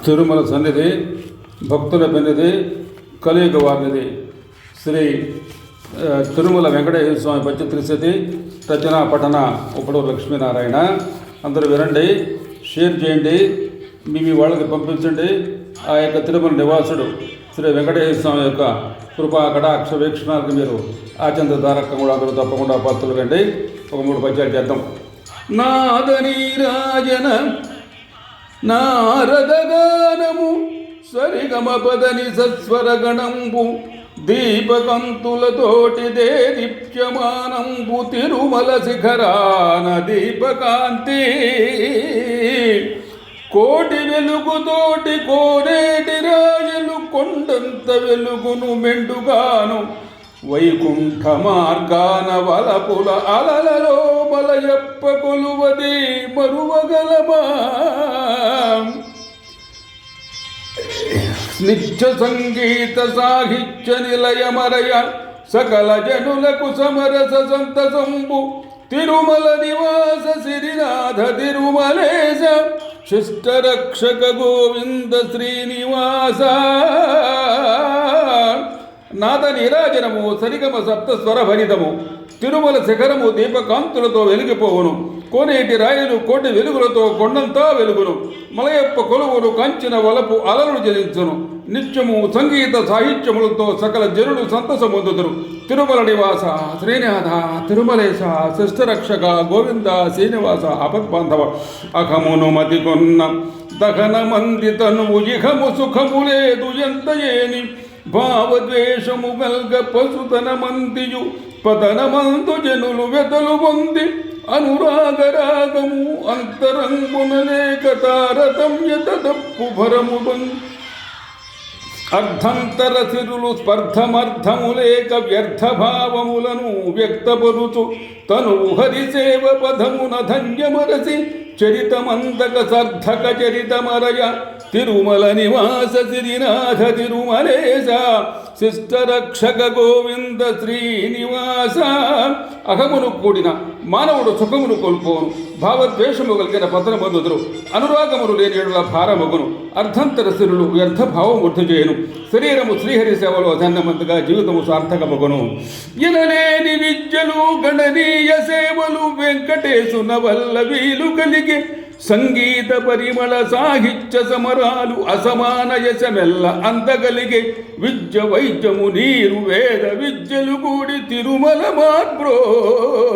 తిరుమల సన్నిధి భక్తుల పెన్నిధి కలియుగ వారినిధి శ్రీ తిరుమల వెంకటేశ్వర స్వామి పంచత్రిశతి రచన పఠన ఇప్పుడు లక్ష్మీనారాయణ. అందరూ వినండి, షేర్ చేయండి, మీ వాళ్ళకి పంపించండి. ఆ యొక్క తిరుమల నివాసుడు శ్రీ వెంకటేశ్వర స్వామి యొక్క కృపా కటాక్ష వీక్షణాలకు మీరు ఆచంద్ర ధారకం కూడా అందరూ తప్పకుండా పాత్రలు కండి. ఒక 3 పద్యాలు చేద్దాం. నాదని రాజన నారదగానము సరిగమ పదని సస్వరగణంబు దీపకంతులతోటి దేదీప్యమానంబు తిరుమల శిఖరాన దీపకాంతి కోటి వెలుగుతోటి కోనేటి రాజులు కొండంత వెలుగును మెండుగాను వైకుంఠ మార్గాన వలపుల అలలలో బలయప్ప కొలువది మరువగలమా. నిత్య సంగీత సాహిత్య నిలయమరయ సకల జనులకు సమరస సంతసంబు తిరుమల నివాస శ్రీనాథ తిరుమలేశ శిష్టరక్షక గోవింద శ్రీనివాస. నాద నీరాజనము సరిగమ సప్త స్వర భరితము తిరుమల శిఖరము దీపకాంతులతో వెలిగిపోవును. కోనేటి రాయలు కోటి వెలుగులతో కొండంతా వెలుగును. మలయప్ప కొలువును కాంచిన వలపు అలలను జరించును. నిత్యము సంగీత సాహిత్యములతో సకల జనులు సంతసముందుదురు. తిరుమల నివాస శ్రీనాథ తిరుమలేశ శిష్టరక్షక గోవింద శ్రీనివాస ఆపద్బాంధవ. అఖమును మతికొన్న దహన మంది తనువు ఇహము సుఖము లేదు ఎంత ఏని భావద్వేషము గల్గ పశుతన మందియు పతనమందు జనులు వెతలు పొంది అనురాగరాగము అంతరంగున లేక తారతమ్యత తప్పు భరము అర్ధంతర సిరులు స్పర్ధమర్థము లేక వ్యర్థ భావములను వ్యక్తపరుచు తను హరిసేవ పదమున ధన్యమరసి చరితమందక సర్థక చరితమరయ తిరుమల నివాస శ్రీనాథ తిరుమలేశ శిష్టరక్షక గోవింద శ్రీనివాస. అహమును కూడిన మానవుడు సుఖమును కోల్పోను. భావద్వేషము కలిగిన పతన బంధుదురు అనురాగములు లేని ఏడుల భారమగును. అర్ధంతర సిరులు వ్యర్థ భావం వృద్ధి చేయను. శరీరము శ్రీహరి సేవలో ధన్యమంతగా జీవితము సార్థకమగును. ఎనలేని విద్యలు గణనీయ సేవలు వెంకటేశున వల్ల వీలు కలిగి సంగీత పరిమళ సాహిత్య సమరాలు అసమాన యశమెల్ల అందగలిగే విద్య వైద్యము నీరు వేద విద్యలు కూడి తిరుమల మార్బ్రోగే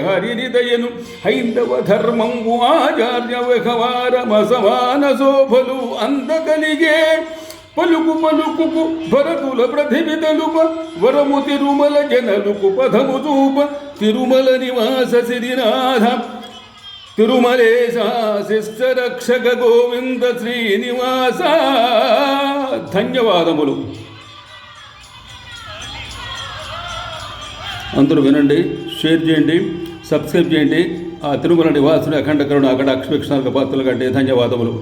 హరినిదయను హైందవ ధర్మంబు ఆచార్య వ్యవహారమసమాన శోభలు అందగలిగే పలుకు పలుకుకు భరతుల ప్రతిభితలుప వరము తిరుమల జనలుకు పదము చూప తిరుమల నివాస శ్రీనాథ తిరుమలేశ శిష్టరక్షక గోవింద శ్రీనివాస. ధన్యవాదములు. అందరూ వినండి, షేర్ చేయండి, సబ్స్క్రైబ్ చేయండి. ఆ తిరుమల నివాసుని అఖండ కరుణ అఖండ అక్షవీక్షణాలకు పాత్రలు కంటే ధన్యవాదములు.